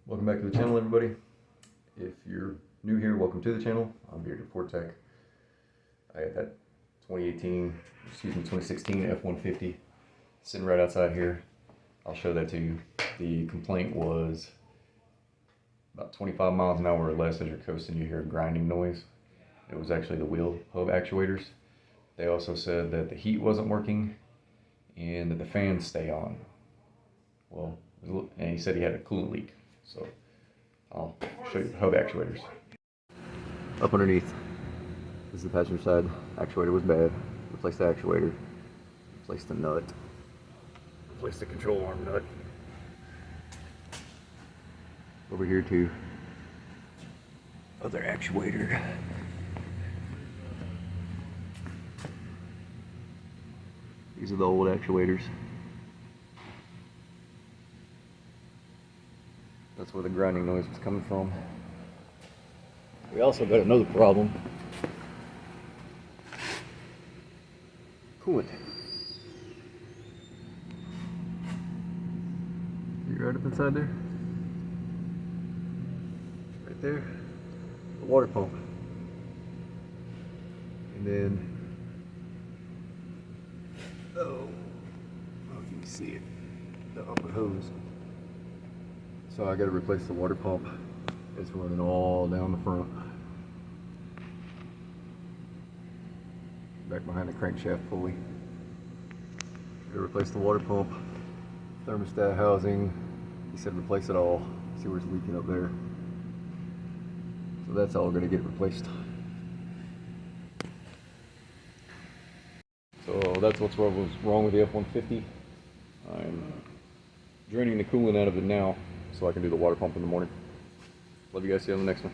Welcome back to the channel, everybody. If you're new here, welcome to the channel. I'm Bearded Ford Tech. I got that 2016 F150 sitting right outside here. I'll show that to you. The complaint was about 25 miles an hour or less as you're coasting, you hear a grinding noise. It was actually the wheel hub actuators. They also said that the heat wasn't working and that the fans stay on. Well, and he said he had a coolant leak. So I'll show you the hub actuators. Up underneath, this is the passenger side. Actuator was bad. Replaced the actuator. Replaced the nut. Replaced the control arm nut. Over here too. Other actuator. These are the old actuators. That's where the grinding noise was coming from. We also got another problem. Coolant. You're right up inside there? Right there. The water pump. And then, oh, I don't know if you can see it, the upper hose. So I got to replace the water pump. It's running all down the front. Back behind the crankshaft pulley. Got to replace the water pump. Thermostat housing. He said replace it all. See where it's leaking up there. So that's all going to get replaced. So that's what's wrong with the F-150. I'm draining the coolant out of it now, so I can do the water pump in the morning. Love you guys. See you on the next one.